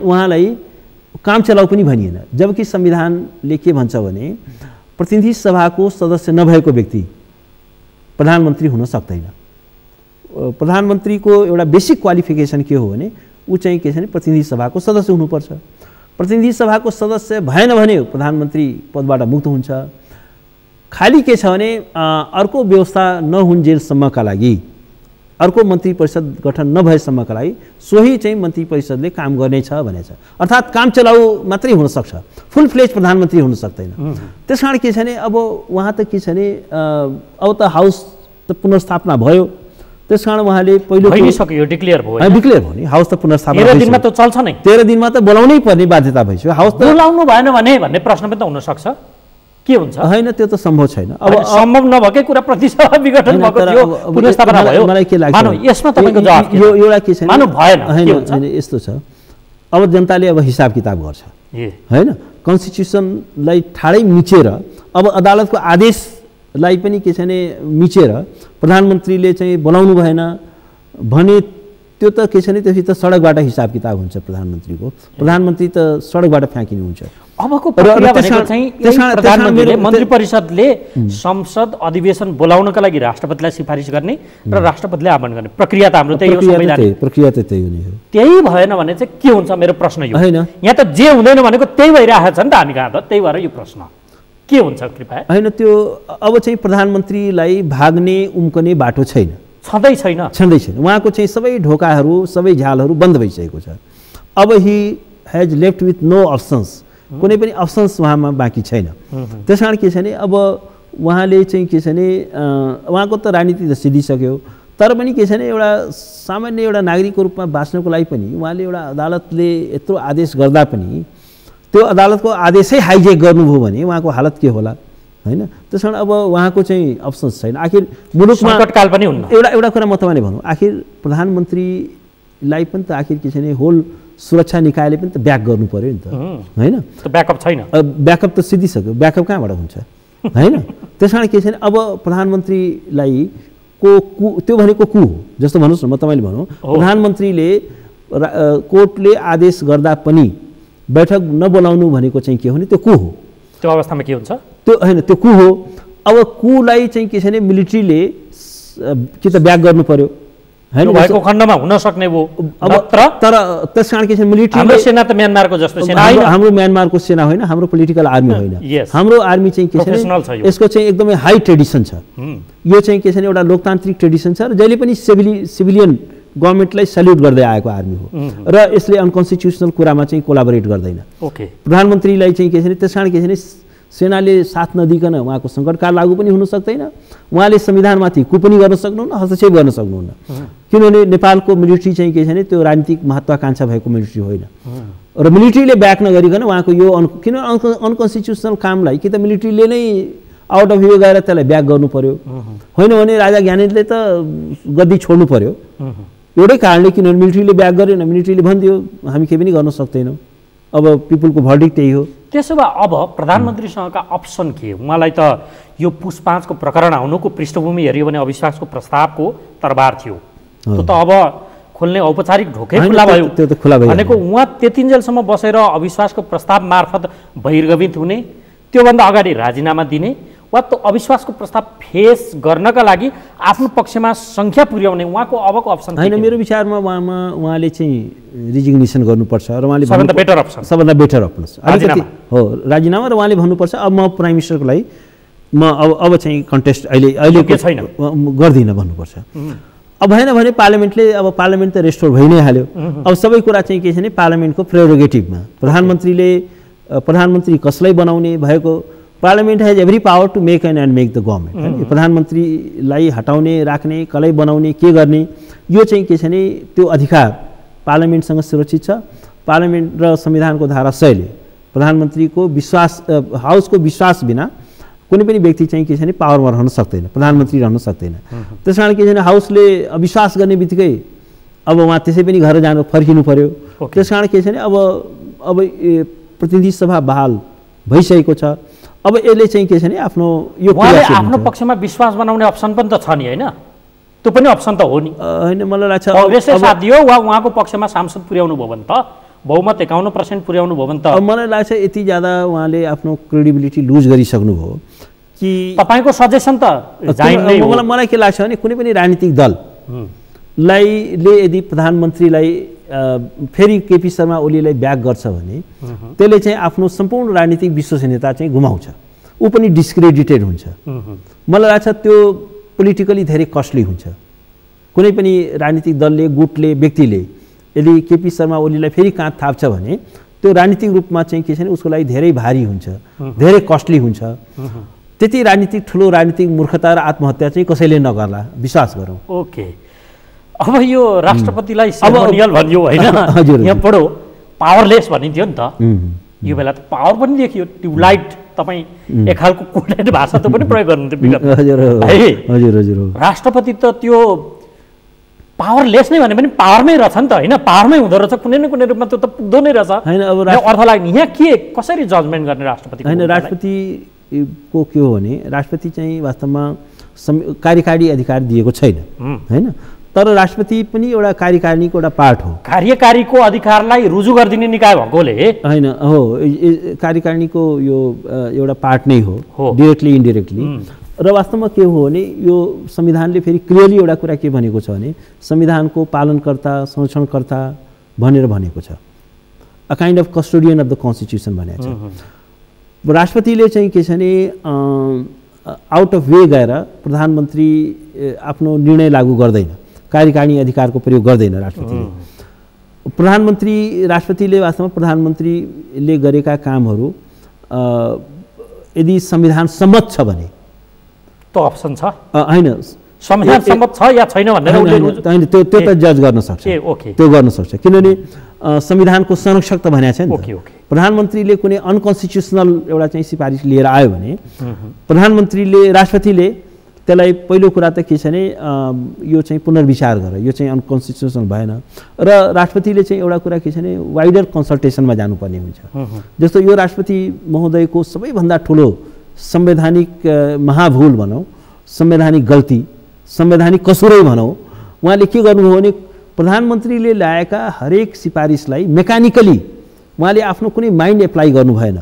उहाँलाई काम चलाउ पनि भनिएन। जबकि संविधानले के भन्छ भने प्रतिनिधि सभाको सदस्य नभएको व्यक्ति प्रधानमन्त्री हुन सक्दैन। प्रधानमन्त्रीको एउटा बेसिक क्वालिफिकेसन के हो भने ऊ चाहिँ के छ भने प्रतिनिधि सभाको सदस्य हुनुपर्छ। प्रतिनिधि सभाको सदस्य भएन भने प्रधानमन्त्री पदबाट मुक्त हुन्छ। खाली के छ भने अर्को व्यवस्था नहुन्जेलसम्मका लागि, अर्को मन्त्री परिषद गठन नभएसम्मका लागि सोही चाहिँ मन्त्री परिषदले काम गर्नेछ भनेछ। अर्थात् काम चलाउ मात्रै हुन सक्छ, फुल फ्लेज प्रधानमन्त्री हुन सक्दैन। त्यसकारण के छ भने अब उहाँ त के छ भने अब त हाउस त पुनर्स्थापना भयो, त्यसकारण उहाँले पहिलो डिक्लेयर भयो नि हाउस त पुनर्स्थापना 13 दिनमा त चल्छ नै, 13 दिनमा त बोलाउनै पर्ने बाध्यता भइसक्यो। हाउस त बोलाउनु भएन भने भन्ने प्रश्न पनि त हुन सक्छ, के हुन्छ? होइन त्यो त सम्भव छैन। अब सम्भव नभएकै कुरा प्रतिसभा विघटन भएको थियो, पुनर्स्थापना भयो। मलाई के लाग्छ यसमा तपाईको जवाफ के? यो एउटा के छ मानु भएन, होइन यस्तो छ, अब जनताले अब हिसाब किताब गर्छ हैन। कन्स्टिट्युसनलाई ठाडै मिचेर अब अदालतको आदेशलाई पनि के छ भने मिचेर प्रधानमन्त्रीले चाहिँ बोलाउनु भएन भने त्यो त के छ भने त्यसपछि त सडकबाट हिसाब किताब हुन्छ प्रधानमन्त्रीको। प्रधानमन्त्री त सडकबाट फ्याँकिनुहुन्छ। अबको प्रक्रिया भनेको चाहिँ प्रधानमन्त्रीले मन्त्री परिषदले संसद अधिवेशन बोलाउनका लागि राष्ट्रपतिलाई सिफारिस गर्ने र राष्ट्रपतिले आह्वान गर्ने प्रक्रिया त हाम्रो त्यही हो, संवैधानिक प्रक्रिया त त्यही हुने हो। त्यही भएन भने चाहिँ के हुन्छ? मेरो प्रश्न यो हैन, यहाँ त जे हुँदैन भनेको त्यही भइरहेछ नि त हामी कहाँ त, त्यही भएर यो प्रश्न के हुन्छ कृपया? हैन त्यो अब चाहिँ प्रधानमन्त्रीलाई भाग्ने उम्कने बाटो छैन, छँदै छैन। उहाँको चाहिँ सबै ढोकाहरू सबै झ्यालहरू बन्द भइसकेको छ। अब he has left with no options, कुनै पनि अप्सन्स उहाँमा बाँकी छैन। त्यसकारण के छ भने अब उहाँले चाहिँ के छ भने उहाँको त राजनीति त सिद्धिसक्यो, तर पनि के छ भने एउटा सामान्य एउटा नागरिकको रूपमा बाँच्नको लागि पनि उहाँले एउटा अदालतले यत्रो आदेश गर्दा पनि त्यो अदालतको आदेशै हाइजेक गर्नुभयो भने उहाँको हालत के होला हैन। त्यसकारण अब उहाँको चाहिँ अप्सन्स छैन। आखिर मुलुकमा सङ्कटकाल पनि हुन्न। एउटा कुरा म तपाईँले भनौँ, आखिर प्रधानमन्त्रीलाई पनि त आखिर के छ भने होल सुरक्षा निकायले पनि त ब्याक गर्नु पर्यो नि त हैन। ब्याकअप छैन, ब्याकअप त सिद्धिसक्यो, ब्याकअप कहाँबाट हुन्छ हैन। त्यसकारण के छ भने अब प्रधानमन्त्रीलाई त्यो भनेको कु हो जस्तो भन्नुहोस् न, म तपाईँले भनौँ प्रधानमन्त्रीले कोर्टले आदेश गर्दा पनि बैठक नबोलाउनु भनेको चाहिँ के हो भने त्यो कु हो। त्यो अवस्थामा के हुन्छ? त्यो होइन, त्यो कु हो। अब कुलाई चाहिँ के छ भने मिलिट्रीले कि त ब्याक गर्नु पर्यो हैन, भएको खण्डमा हुन सक्ने वो। तर त्यसकारण के छ मिलिट्री, हाम्रो सेना त म्यानमारको जस्तो सेना होइन, हाम्रो म्यानमारको सेना होइन, हाम्रो पोलिटिकल आर्मी होइन। हाम्रो आर्मी चाहिँ के छ भने यसको चाहिँ एकदमै हाई ट्रेडिसन छ। यो चाहिँ के छ भने एउटा लोकतान्त्रिक ट्रेडिसन छ र जहिले पनि सिभिलियन गभर्मेन्टलाई सल्युट गर्दै आएको आर्मी हो र यसले अनकन्स्टिट्युसनल कुरामा चाहिँ कोलाबोरेट गर्दैन। प्रधानमन्त्रीलाई चाहिँ के छ भने त्यसकारण के छ भने सेनाले साथ नदिकन उहाँको सङ्कटकाल लागू पनि हुन सक्दैन, उहाँले संविधानमाथि कु पनि गर्न सक्नुहुन्न, हस्तक्षेप गर्न सक्नुहुन्न। किनभने नेपालको मिलिट्री चाहिँ के छ भने त्यो राजनीतिक महत्त्वाकांक्षा भएको मिलिट्री होइन र मिलिट्रीले ब्याक नगरिकन उहाँको यो किन अनकन्स्टिट्युसनल कामलाई कि त मिलिट्रीले नै आउट अफ यो गएर त्यसलाई ब्याक गर्नु पर्यो, होइन भने राजा ज्ञानेन्द्रले त गद्दी छोड्नु पर्यो। एउटै कारणले किनभने मिलिट्रीले ब्याक गरेन, मिलिट्रीले भनिदियो हामी केही पनि गर्न सक्दैनौँ। अब पिपुलको भर्डिक्ट त्यही हो। त्यसो भए अब प्रधानमन्त्रीसँगका अप्सन के? उहाँलाई त यो पुस 5 को प्रकरण आउनुको पृष्ठभूमि हेऱ्यो भने अविश्वासको प्रस्तावको तरबार थियो, त्यो त अब खोल्ने औपचारिक ढोकै खुला भयो। त्यो त खुला भयो भनेको उहाँ त्यतिन्जेलसम्म बसेर अविश्वासको प्रस्ताव मार्फत बहिर्गमित हुने, त्योभन्दा अगाडि राजीनामा दिने वा त अविश्वासको प्रस्ताव फेस गर्नका लागि आफ्नो पक्षमा सङ्ख्या पुर्याउने उहाँको अबको अप्सन होइन। मेरो विचारमा उहाँले चाहिँ रिजिग्नेसन गर्नुपर्छ र उहाँले सबभन्दा बेटर अप्सन, सबभन्दा बेटर अप्सन हो राजीनामा। र उहाँले भन्नुपर्छ अब म प्राइम मिनिस्टरको लागि म अब चाहिँ कन्टेस्ट अहिले के छैन गर्दिनँ भन्नुपर्छ। अब भएन भने पार्लियामेन्टले, अब पार्लियामेन्ट त रेस्टोर भइ नै हाल्यो। अब सबै कुरा चाहिँ के छ भने पार्लियामेन्टको प्रेरोगेटिभमा प्रधानमन्त्री कसलाई बनाउने भएको, parliament has every power to make and make the government. प्रधानमन्त्रीलाई हटाउने, राख्ने, कसलाई बनाउने, के गर्ने, यो चाहिँ के छ भने त्यो अधिकार पार्लियामेन्टसँग सुरक्षित छ। पार्लियामेन्ट र संविधानको धारा 100 ले प्रधानमन्त्रीको विश्वास, हाउसको विश्वास बिना कुनै पनि व्यक्ति चाहिँ के छ भने पावरमा रहन सक्दैन, प्रधानमन्त्री रहन सक्दैन। त्यसकारण के छ भने हाउसले अविश्वास गर्ने बित्तिकै अब उहाँ त्यसै पनि घर जानु फर्किनु पर्यो। त्यस कारण के छ भने अब प्रतिनिधि सभा बहाल भइसकेको छ। अब यसले चाहिँ के छ भने आफ्नो यो आफ्नो पक्षमा विश्वास बनाउने अप्सन पनि त छ नि होइन, त्यो पनि अप्सन त हो नि होइन। मलाई लाग्छ कांग्रेसले साथ दियो वा उहाँको पक्षमा सांसद पुर्याउनु भयो भने त बहुमत 51% पुर्याउनु भयो भने त मलाई लाग्छ यति ज्यादा उहाँले आफ्नो क्रेडिबिलिटी लुज गरिसक्नु भयो कि तपाईको सजेसन त मलाई के लाग्छ भने कुनै पनि राजनीतिक दलले यदि प्रधानमन्त्रीलाई फेरि केपी शर्मा ओलीलाई ब्याक गर्छ भने त्यसले चाहिँ आफ्नो सम्पूर्ण राजनीतिक विश्वसनीयता चाहिँ गुमाउँछ, ऊ पनि डिस्क्रेडिटेड हुन्छ। मलाई लाग्छ त्यो पोलिटिकली धेरै कस्टली हुन्छ। कुनै पनि राजनीतिक दलले गुटले व्यक्तिले यदि केपी शर्मा ओलीलाई फेरि काँध थाप्छ भने त्यो राजनीतिक रूपमा चाहिँ के छ भने उसको लागि धेरै भारी हुन्छ, धेरै कस्टली हुन्छ। त्यति राजनीतिक ठुलो राजनीतिक मूर्खता र आत्महत्या चाहिँ कसैले नगर्ला, विश्वास गरौँ। ओके, अब यो राष्ट्रपतिलाई सेरेमोनियल भनियो होइन, यहाँ पढो पावरलेस भनिन्थ्यो नि त, यो बेला त पावर पनि देखियो। ट्युबलाइट तपाईँ एक खालको कोडाइट भाषा त पनि प्रयोग गर्नुहुन्थ्यो। राष्ट्रपति त त्यो पावरलेस नै भने पनि पावरमै रहेछ नि त होइन, पावरमै हुँदो रहेछ, कुनै न कुनै रूपमा त्यो त पुग्दो नै रहेछ होइन। अब अर्थ लाग्ने यहाँ के कसरी जजमेन्ट गर्ने राष्ट्रपति होइन, राष्ट्रपतिको के हो भने राष्ट्रपति चाहिँ वास्तवमा कार्यकारी अधिकार दिएको छैन होइन, तर राष्ट्रपति पनि एउटा कार्यकारिणीको एउटा पार्ट हो। कार्यकारीको अधिकारलाई रुजु गरिदिने निकाय भएकोले होइन हो, कार्यकारिणीको यो एउटा पार्ट नै हो डिरेक्टली इन्डिरेक्टली। र वास्तवमा के हो भने यो संविधानले फेरि क्लियरली एउटा कुरा के भनेको छ भने संविधानको पालनकर्ता संरक्षणकर्ता भनेर भनेको छ, a kind of custodian of the constitution भनेको छ। राष्ट्रपतिले चाहिँ के छ भने आउट अफ वे गएर प्रधानमन्त्री आफ्नो निर्णय लागू गर्दैन, कार्यकारिणी अधिकारको प्रयोग गर्दैन राष्ट्रपतिले। राष्ट्रपतिले वास्तवमा प्रधानमन्त्रीले गरेका कामहरू यदि संविधान सम्मत छ भने त्यो अप्सन छ होइन, संविधान सम्मत छ या छैन भनेर होइन त्यो त जज गर्न सक्छ, त्यो गर्न सक्छ। किनभने संविधानको संरक्षक त भनेको छ नि। प्रधानमन्त्रीले कुनै अनकन्स्टिट्युसनल एउटा चाहिँ सिफारिस लिएर आयो भने राष्ट्रपतिले त्यसलाई पहिलो कुरा त के छ भने यो चाहिँ पुनर्विचार गर, यो चाहिँ अनकन्स्टिट्युसनल भएन। र राष्ट्रपतिले चाहिँ एउटा कुरा के छ भने वाइडर कन्सल्टेसनमा जानुपर्ने हुन्छ। जस्तो यो राष्ट्रपति महोदयको सबैभन्दा ठुलो संवैधानिक महाभूल भनौँ, संवैधानिक गल्ती, संवैधानिक कसुरै भनौँ, उहाँले के गर्नुभयो भने प्रधानमन्त्रीले ल्याएका हरेक सिफारिसलाई मेकानिकली उहाँले आफ्नो कुनै माइन्ड एप्लाई गर्नु भएन।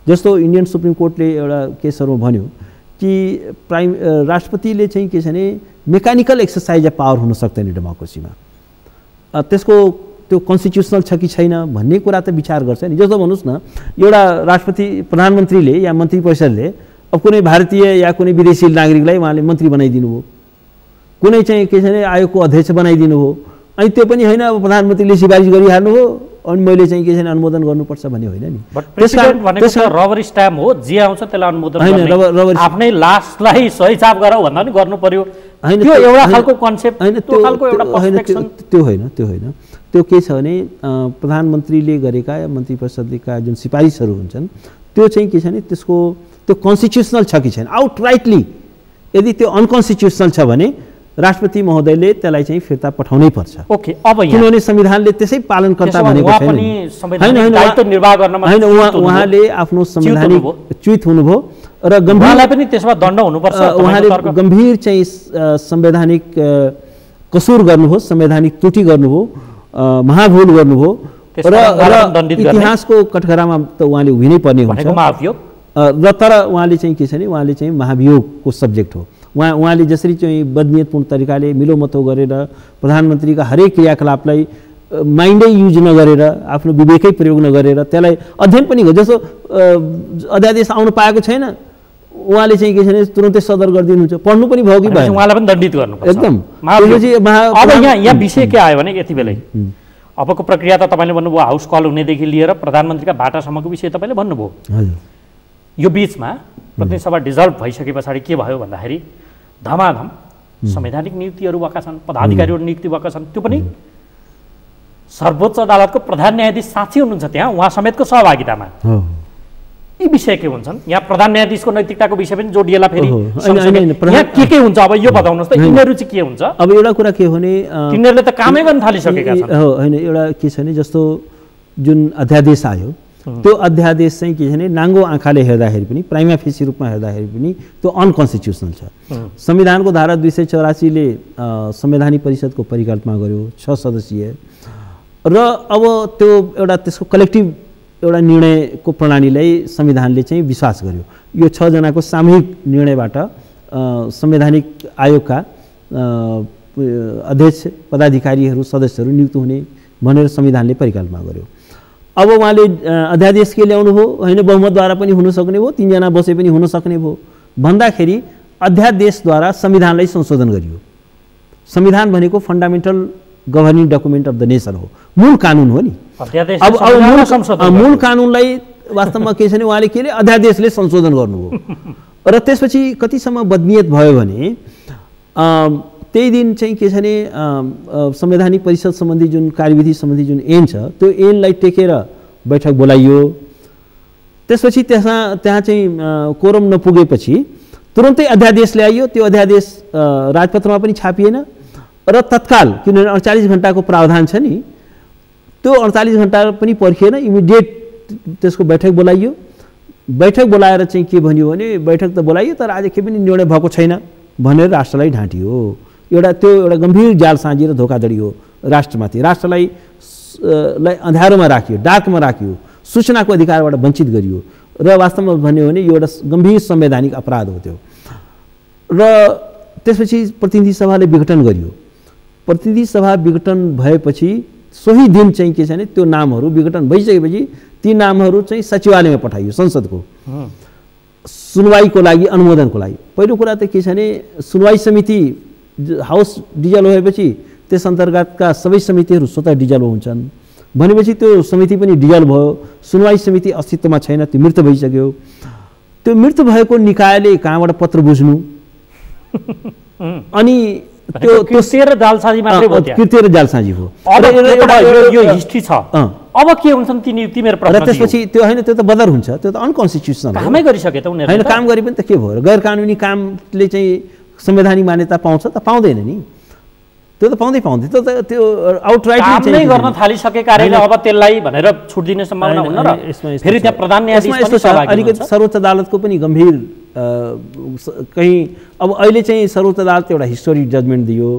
जस्तो इन्डियन सुप्रिम कोर्टले एउटा केसहरूमा भन्यो कि राष्ट्रपतिले चाहिँ के छ भने मेकानिकल एक्सर्साइज अफ पावर हुन सक्दैन डेमोक्रेसीमा, त्यसको त्यो कन्स्टिट्युसनल छ कि छैन भन्ने कुरा त विचार गर्छ नि। जस्तो भन्नुहोस् न, एउटा प्रधानमन्त्रीले या मन्त्री परिषदले अब कुनै भारतीय या कुनै विदेशी नागरिकलाई उहाँले मन्त्री बनाइदिनु भयो, कुनै चाहिँ के छ भने आयोगको अध्यक्ष बनाइदिनु भयो, अनि त्यो पनि होइन अब प्रधानमन्त्रीले सिफारिस गरिहाल्नु हो अनि मैले चाहिँ के छ भने अनुमोदन गर्नुपर्छ भन्ने होइन नि। प्रेसिडेन्ट भनेको त रबर स्ट्याम्प हो, जे आउँछ त्यसलाई अनुमोदन गर्ने, आफ्नै लास्टलाई सही छाप गराउ भन्दा पनि गर्नु पर्यो। त्यो एउटा खालको कन्सेप्ट होइन, त्यो होइन। त्यो के छ भने प्रधानमन्त्रीले गरेका या मन्त्री परिषदका जुन सिफारिसहरू हुन्छन् त्यो चाहिँ के छ भने त्यसको त्यो कन्स्टिट्युसनल छ कि छैन, आउटराइटली यदि त्यो अनकन्स्टिट्युसनल छ भने राष्ट्रपति महोदयले त्यसलाई चाहिँ फिर्ता पठाउनै पर्छ। ओके, अब किनभने संविधानले त्यसै पालनकर्ता भनेको छैन। उहाँले आफ्नो संवैधानिक च्युत हुनुभयो र गम्भीरलाई पनि त्यसमा दण्ड हुनुपर्छ। उहाँले गम्भीर चाहिँ संवैधानिक कसुर गर्नुभयो, संवैधानिक त्रुटि गर्नुभयो, महाभूल गर्नुभयो र इतिहासको कठघरामा त उहाँले उभिनै पर्ने हुन्छ। र तर उहाँले चाहिँ के छ भने उहाँले चाहिँ महाभियोगको सब्जेक्ट हो। उहाँले जसरी चाहिँ बदनियतपूर्ण तरिकाले मिलोमतो गरेर प्रधानमन्त्रीका हरेक क्रियाकलापलाई माइन्डै युज नगरेर आफ्नो विवेकै प्रयोग नगरेर त्यसलाई अध्ययन पनि हो। जस्तो अध्यादेश आउनु पाएको छैन, उहाँले चाहिँ के छ भने तुरन्तै सदर गरिदिनुहुन्छ, पढ्नु पनि भयो कि भएन, उहाँलाई पनि दण्डित गर्नुपर्छ एकदम। अब यहाँ विषय के आयो भने यति बेलै अबको प्रक्रिया त तपाईँले भन्नुभयो हाउस कल हुनेदेखि लिएर प्रधानमन्त्रीका बाटासम्मको विषय तपाईँले भन्नुभयो। यो बिचमा प्रतिनिधि सभा डिजल्भ भइसके पछाडि के भयो भन्दाखेरि धमाधम संवैधानिक नियुक्तिहरू भएका छन्, पदाधिकारीहरू नियुक्ति भएका छन्। त्यो पनि सर्वोच्च अदालतको प्रधान न्यायाधीश साक्षी हुनुहुन्छ त्यहाँ, उहाँ समेतको सहभागितामा। यी विषय के हुन्छन्? यहाँ प्रधान न्यायाधीशको नैतिकताको विषय पनि जोडिएला फेरि होइन, यहाँ के हुन्छ अब यो बताउनुहोस् त, यिनीहरू चाहिँ के हुन्छ? अब एउटा कुरा के हो भने तिनीहरूले त कामै गर्न थालिसकेका छन्। होइन, एउटा के छ भने जस्तो जुन अध्यादेश आयो त्यो अध्यादेश चाहिँ के छ भने नाङ्गो आँखाले हेर्दाखेरि पनि प्राइमा फेसी रूपमा हेर्दाखेरि पनि त्यो अनकन्स्टिट्युसनल छ। संविधानको धारा 284ले संवैधानिक परिषदको परिकल्पना गर्यो 6 सदस्यीय, र अब त्यो एउटा त्यसको कलेक्टिभ एउटा निर्णयको प्रणालीलाई संविधानले चाहिँ विश्वास गर्यो। यो 6 जनाको सामूहिक निर्णयबाट संवैधानिक आयोगका अध्यक्ष, पदाधिकारीहरू, सदस्यहरू नियुक्त हुने भनेर संविधानले परिकल्पना गर्यो। अब उहाँले अध्यादेश के ल्याउनु भयो? होइन, बहुमतद्वारा पनि हुन सक्ने भयो, 3 जना बसे पनि हुन सक्ने भयो भन्दाखेरि अध्यादेशद्वारा संविधानलाई संशोधन गरियो। संविधान भनेको fundamental governing document of the nation हो, मूल कानुन हो नि। अब मूल कानुनलाई वास्तवमा के छ भने उहाँले के अरे अध्यादेशले संशोधन गर्नुभयो। र त्यसपछि कतिसम्म बदनियत भयो भने त्यही दिन चाहिँ के छ भने संवैधानिक परिषद सम्बन्धी जुन कार्यविधि सम्बन्धी जुन ऐन छ त्यो ऐनलाई टेकेर बैठक बोलाइयो। त्यसपछि त्यहाँ चाहिँ कोरम नपुगेपछि तुरन्तै अध्यादेश ल्याइयो। त्यो अध्यादेश राजपत्रमा पनि छापिएन र तत्काल, किनभने 48 घण्टाको प्रावधान छ नि, त्यो 48 घण्टा पनि पर्खिएन, इमिडिएट त्यसको बैठक बोलाइयो। बैठक बोलाएर चाहिँ के भन्यो भने बैठक त बोलाइयो तर आज के पनि निर्णय भएको छैन भनेर राष्ट्रलाई ढाँटियो। त्यो एउटा गम्भीर जालसाजी र धोखाधडी हो राष्ट्रमाथि। राष्ट्रलाई अँध्यारोमा राखियो, डार्कमा राखियो, सूचनाको अधिकारबाट वञ्चित गरियो र वास्तवमा भन्यो भने यो एउटा गम्भीर संवैधानिक अपराध हो त्यो। र त्यसपछि प्रतिनिधि सभाले विघटन गरियो। प्रतिनिधि सभा विघटन भएपछि सोही दिन चाहिँ के छ भने त्यो नामहरू विघटन भइसकेपछि ती नामहरू चाहिँ सचिवालयमा पठाइयो, संसदको सुनवाईको लागि, अनुमोदनको लागि। पहिलो कुरा त के छ भने सुनवाई समिति हाउस डिजल्भ भएपछि त्यस अन्तर्गतका सबै समितिहरू स्वतः डिजल्भ हुन्छन् भनेपछि त्यो समिति पनि डिजल्भ भयो। सुनवाई समिति अस्तित्वमा छैन, त्यो मृत भइसक्यो। त्यो मृत भएको निकायले कहाँबाट पत्र बुझ्नु? अनि त्यो कृत्य र जालसाजी मात्रै भयो, कृत्य र जालसाजी हो। यो हिस्ट्री छ। अब के हुन्छन् तिमीहरू प्रश्न? त्यसपछि त्यो होइन, त्यो त बदर हुन्छ, त्यो त अनकन्स्टिट्युसनल हो। कामै गरिसके त उनीहरूले होइन, काम गरे पनि त के भयो? गैर कानुनी कामले चाहिँ संवैधानिक मान्यता पाउँछ त? पाउँदैन नि, त्यो त पाउँदै त्यो त त्यो आउटराइटली नै गर्न थालिसकेकाले अब त्यसलाई भनेर छुट दिने सम्भावना हुन्न र फेरि त्यहाँ प्रधान न्यायाधीश पनि सहभागी अलिकति सर्वोच्च अदालतको पनि गम्भीर कहीँ अब अहिले चाहिँ सर्वोच्च अदालत एउटा हिस्टोरिक जजमेन्ट दियो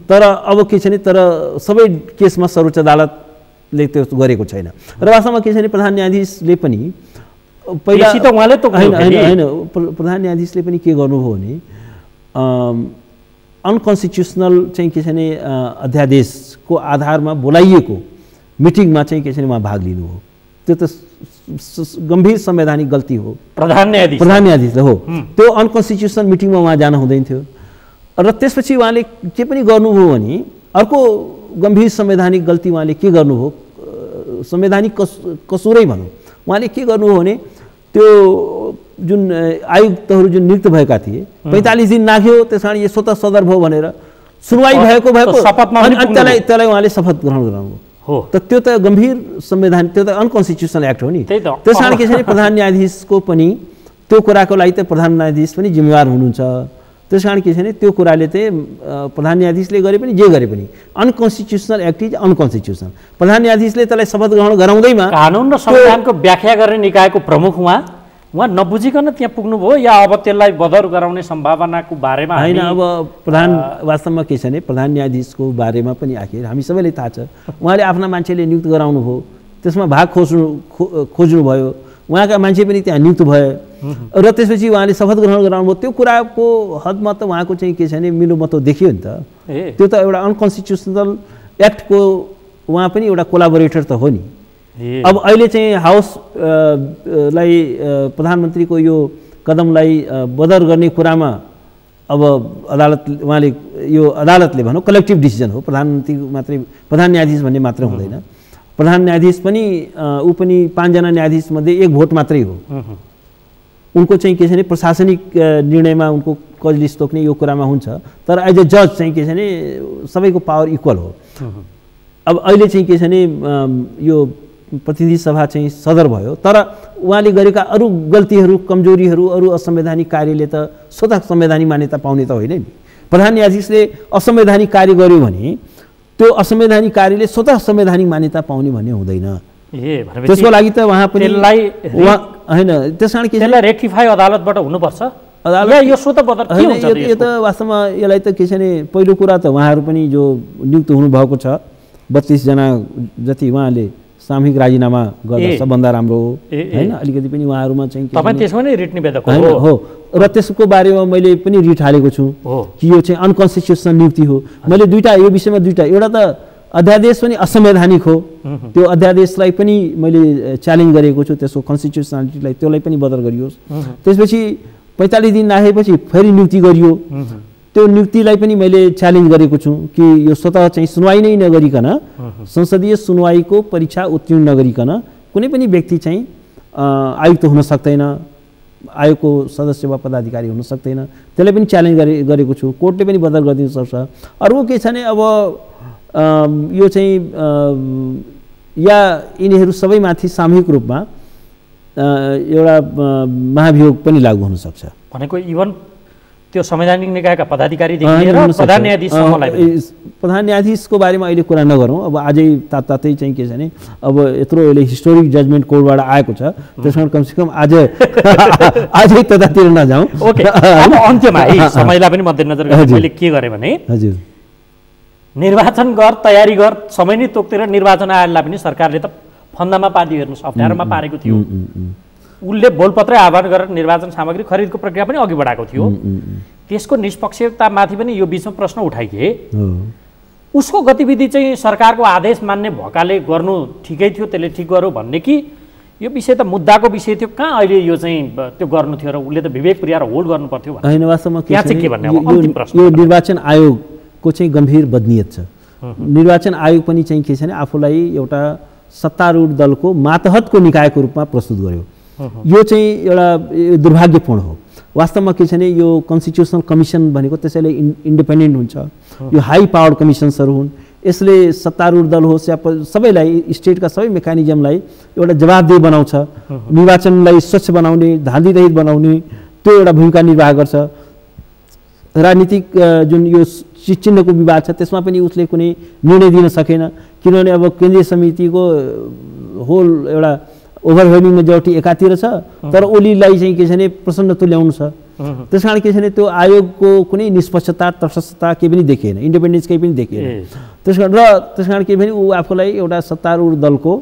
तर अब के छ भने तर सबै केसमा सर्वोच्च अदालतले त्यो गरेको छैन र वास्तवमा के छ भने प्रधान न्यायाधीशले पनि पहिला त उहाँले त होइन प्रधान न्यायाधीशले पनि के गर्नुभयो भने अनकन्स्टिट्युसनल चाहिँ के छ भने अध्यादेशको आधारमा बोलाइएको मिटिङमा चाहिँ के छ भने उहाँ भाग लिनुभयो। त्यो त गम्भीर संवैधानिक गल्ती हो। प्रधान न्यायाधीशले हो, त्यो अनकन्स्टिट्युसनल मिटिङमा उहाँ जान हुँदैन थियो र त्यसपछि उहाँले के पनि गर्नुभयो भने अर्को गम्भीर संवैधानिक गल्ती उहाँले के गर्नुभयो, संवैधानिक कसुरै भनौँ, उहाँले के गर्नुभयो भने त्यो जुन आयुक्तहरू जुन नियुक्त भएका थिए 45 दिन नाघ्यो, त्यस कारण यो स्वतः सदर भयो भनेर सुनवाई भएको अनि त्यसलाई उहाँले शपथ ग्रहण गराउनु हो। त त्यो त गम्भीर संविधान, त्यो त अनकन्स्टिट्युसनल एक्ट हो नि। त्यस कारण के छ भने प्रधान न्यायाधीशको पनि त्यो कुराको लागि त प्रधान न्यायाधीश पनि जिम्मेवार हुनुहुन्छ। त्यस कारण के छ भने त्यो कुराले चाहिँ प्रधान न्यायाधीशले गरे पनि जे गरे पनि अनकन्स्टिट्युसनल एक्ट इज अनकन्स्टिट्युसनल। प्रधान न्यायाधीशले त्यसलाई शपथ ग्रहण गराउँदैमा कानुन र संविधानको व्याख्या गर्ने निकायको प्रमुख उहाँ नबुझिकन त्यहाँ पुग्नुभयो या अब त्यसलाई बदर गराउने सम्भावनाको बारेमा होइन? अब प्रधान वास्तवमा के छ भने प्रधान न्यायाधीशको बारेमा पनि आखिर हामी सबैलाई थाहा छ, उहाँले आफ्ना मान्छेले नियुक्त गराउनु भयो, त्यसमा भाग खोज्नुभयो, उहाँका मान्छे पनि त्यहाँ नियुक्त भए र त्यसपछि उहाँले शपथ ग्रहण गराउनुभयो। त्यो कुराको हदमा त उहाँको चाहिँ के छ भने मिलोमतो देखियो नि त। त्यो त एउटा अनकन्स्टिट्युसनल एक्टको उहाँ पनि एउटा कोलाबोरेटर त हो नि। अब अहिले चाहिँ हाउसलाई प्रधानमन्त्रीको यो कदमलाई बदर गर्ने कुरामा अब अदालत उहाँले यो अदालतले भनौँ कलेक्टिभ डिसिजन हो, प्रधानमन्त्री मात्रै प्रधान न्यायाधीश भन्ने मात्रै हुँदैन। प्रधान न्यायाधीश पनि ऊ पनि 5 जना न्यायाधीश मध्ये 1 भोट मात्रै हो। उनको चाहिँ के छ भने प्रशासनिक निर्णयमा उनको कजलिस तोक्ने यो कुरामा हुन्छ, तर एज अ जज चाहिँ के छ भने सबैको पावर इक्वल हो। अब अहिले चाहिँ के छ भने यो प्रतिनिधि सभा चाहिँ सदर भयो, तर उहाँले गरेका अरू गल्तीहरू, कमजोरीहरू, अरू असंवैधानिक कार्यले त स्वतः संवैधानिक मान्यता पाउने त होइन नि। प्रधान न्यायाधीशले असंवैधानिक कार्य गर्यो भने त्यो असंवैधानिक कार्यले स्वतः संवैधानिक मान्यता पाउने भन्ने हुँदैन। त्यसको लागि त उहाँ पनि होइन, त्यस कारण त्यसलाई रेक्टिफाई अदालतबाट हुनुपर्छ। यो स्वतः यो त वास्तवमा यसलाई त के छ भने पहिलो कुरा त उहाँहरू पनि जो नियुक्त हुनुभएको छ 32 जना जति उहाँले सामूहिक राजीनामा गर्दा सबभन्दा राम्रो हो होइन। अलिकति पनि उहाँहरूमा चाहिँ तपाईँ त्यसमा नै रिट निवेदक हो र त्यसको बारेमा मैले पनि रिट हालेको छु कि यो चाहिँ अनकन्स्टिट्युसनल नियुक्ति हो। मैले दुईटा यो विषयमा दुईटा, एउटा त अध्यादेश पनि असंवैधानिक हो, त्यो अध्यादेशलाई पनि मैले च्यालेन्ज गरेको छु, त्यसको कन्स्टिट्युसनालिटीलाई त्यसलाई पनि बदल गरियोस्। त्यसपछि 45 दिन लागेपछि फेरि नियुक्ति गरियो, त्यो नियुक्तिलाई पनि मैले च्यालेन्ज गरेको छु कि यो स्वतः चाहिँ सुनवाई नै नगरिकन, संसदीय सुनवाईको परीक्षा उत्तीर्ण नगरिकन कुनै पनि व्यक्ति चाहिँ आयुक्त हुन सक्दैन, आयोगको सदस्य वा पदाधिकारी हुन सक्दैन। त्यसलाई पनि च्यालेन्ज गरेको छु, कोर्टले पनि बदल गरिदिन सक्छ। अर्को के छ भने अब यो चाहिँ या यिनीहरू सबैमाथि सामूहिक रूपमा एउटा महाभियोग पनि लागू हुन सक्छ। भनेको इभन त्यो संवैधानिक निकायका पदाधिकारीदेखि लिएर प्रधान न्यायाधीशसम्मलाई, प्रधान न्यायाधीशको बारेमा अहिले कुरा नगरौँ। अब आजै तातै चाहिँ के छ भने अब यत्रो यसले हिस्टोरिक जजमेन्ट कोर्टबाट आएको छ, त्यसमा कमसेकम आजै त्यतातिर नजाउँ। ओके, अब अन्त्यमा है समयलाई पनि मध्यनजर गरेर मैले के गरेँ भने हजुर निर्वाचन तयारी गर, समय नै तोकेर निर्वाचन आयोगलाई पनि सरकारले त फन्दामा पार्दै हेर्नुहोस् अप्ठ्यारोमा पारेको थियो। उसले बोलपत्रै आह्वान गरेर निर्वाचन सामग्री खरिदको प्रक्रिया पनि अघि बढाएको थियो। त्यसको निष्पक्षतामाथि पनि यो बिचमा प्रश्न उठाइए। उसको गतिविधि चाहिँ सरकारको आदेश मान्ने भएकाले गर्नु ठिकै थियो, त्यसले ठिक गर्यो भन्ने कि यो विषय त मुद्दाको विषय थियो, कहाँ अहिले यो चाहिँ त्यो गर्नु थियो र उसले त विवेक पुर्याएर होल्ड गर्नु पर्थ्यो होइन। वास्तवमा के भन्ने अन्तिम प्रश्न, यो निर्वाचन आयोगको चाहिँ गम्भीर बदनीयत छ। निर्वाचन आयोग पनि चाहिँ के छ भने आफूलाई एउटा सत्तारूढ दलको मातहतको निकायको रूपमा प्रस्तुत गर्यो। यो चाहिँ एउटा दुर्भाग्यपूर्ण हो। वास्तवमा के छ भने यो कन्स्टिट्युसनल कमिसन भनेको त्यसैले इन्डिपेन्डेन्ट हुन्छ, यो हाई पावर कमिसन्सहरू हुन्। यसले सत्तारूढ दल होस् या सबैलाई, स्टेटका सबै मेकानिजमलाई एउटा जवाबदेही बनाउँछ, निर्वाचनलाई स्वच्छ बनाउने, धाँधीरहित बनाउने त्यो एउटा भूमिका निर्वाह गर्छ। राजनीतिक जुन यो चिन्हको विवाद छ त्यसमा पनि उसले कुनै निर्णय दिन सकेन, किनभने अब केन्द्रीय समितिको होल एउटा ओभरवेलमिङ मेजोरिटी एकातिर छ, तर ओलीलाई चाहिँ के छ भने प्रसन्न तुल्याउनु छ। त्यस कारण के छ भने त्यो आयोगको कुनै निष्पक्षता, तटस्थता केही पनि देखिएन, इन्डिपेन्डेन्स केही पनि देखिएन। त्यस कारण के भने ऊ आफूलाई एउटा सत्तारूढ दलको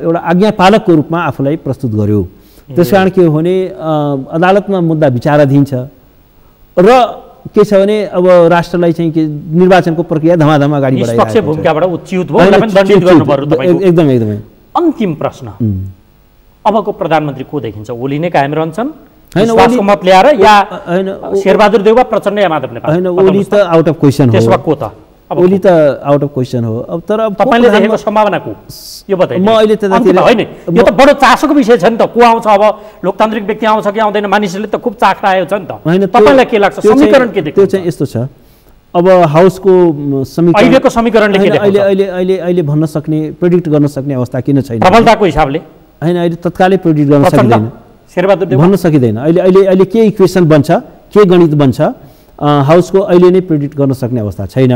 एउटा आज्ञापालकको रूपमा आफूलाई प्रस्तुत गर्यो। त्यस कारण के हो भने अदालतमा मुद्दा विचाराधीन छ र के छ भने अब राष्ट्रलाई चाहिँ के निर्वाचनको प्रक्रिया धमाधम अगाडि बढाइरहेको छ। भूमिकाबाट उच्युत भयो, उसलाई पनि दण्डित गर्नुपर्यो तपाईको। एकदमै अन्तिम प्रश्न, अबको प्रधानमन्त्री को देखिन्छ? ओली नै कायम रहन्छन् विश्वासको मत ल्याएर या शेरबहादुर देउवा, प्रचण्ड या माधव नेपाल? हैन, ओली त आउट अफ क्वेसन हो। त्यसमा को त? ओली त आउट अफ क्वेसन हो। अब तर तपाईले देखेको सम्भावना को? यो बताइ। म अहिले त्यतातिर हैन, यो त बडो चासोको विषय छ नि त। को आउँछ अब? लोकतान्त्रिक व्यक्ति आउँछ कि आउँदैन? मानिसहरूले त खुब चाख राखेको छ नि त। तपाईलाई के लाग्छ? समीकरण के देख्छ? त्यो चाहिँ यस्तो छ, अब हाउसको समीकरण अहिलेको समीकरणले के देख्छ? अहिले भन्न सक्ने, प्रेडिक्ट गर्न सक्ने अवस्था किन छैन? प्रबलताको हिसाबले हैन, अहिले तत्कालै प्रेडिक्ट गर्न सकिँदैन, शेरबहादुर देउवा भन्न सकिँदैन। अहिले के इक्वेसन बन्छ, के गणित बन्छ, हाउसको अहिले नै प्रेडिक्ट गर्न सक्ने अवस्था छैन।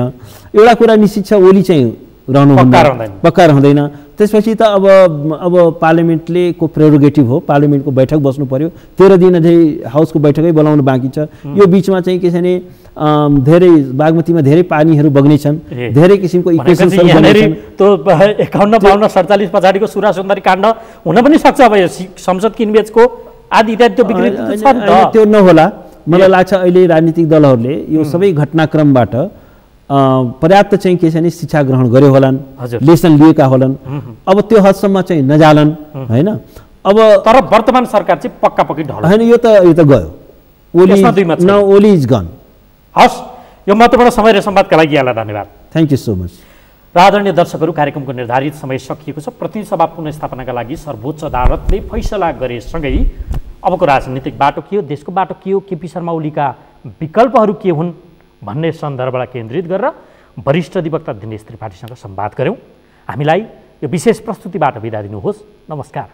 एउटा कुरा निश्चित छ, ओली चाहिँ पक्का रहँदैन। त्यसपछि त अब पार्लियामेन्टले को प्रेरोगेटिभ हो, पार्लियामेन्टको बैठक बस्नु पर्यो। 13 दिन अझै हाउसको बैठकै बोलाउनु बाँकी छ। यो बिचमा चाहिँ के छ भने धेरै बागमतीमा धेरै पानीहरू बग्नेछन्, धेरै किसिमको इक्वेसन्सहरू बग्नेछन्। त्यो 51, 52, 47 पछाडिको सुरा सुन्दरी काण्ड हुन पनि सक्छ। अब संसद किनबेचको आदि इत्यादि त्यो विकृति छ नि त। त्यो नहोला। मलाई लाग्छ अहिले राजनीतिक दलहरूले यो सबै घटनाक्रमबाट पर्याप्त चाहिँ के छ भने शिक्षा ग्रहण गर्यो होलान्, लेसन लिएका होलान्। अब त्यो हदसम्म चाहिँ नजालन हैन। अब तर वर्तमान सरकार चाहिँ पक्का ढल हैन, यो त गयो। Oli is gone. हस्, यो महत्त्वपूर्ण समय र संवादका लागि यहाँलाई धन्यवाद। Thank you so much. आदरणीय दर्शकहरू, कार्यक्रमको निर्धारित समय सकिएको छ। प्रतिनिधि सभा पुनर्स्थापनाका लागि सर्वोच्च अदालतले फैसला गरेसँगै अबको राजनीतिक बाटो के हो, देशको बाटो के हो, केपी शर्मा ओलीका विकल्पहरू के हुन् भन्ने सन्दर्भलाई केन्द्रित गरेर वरिष्ठ अधिवक्ता दिनेश त्रिपाठीसँग संवाद गऱ्यौँ। हामीलाई यो विशेष प्रस्तुतिबाट बिदा दिनुहोस्। नमस्कार।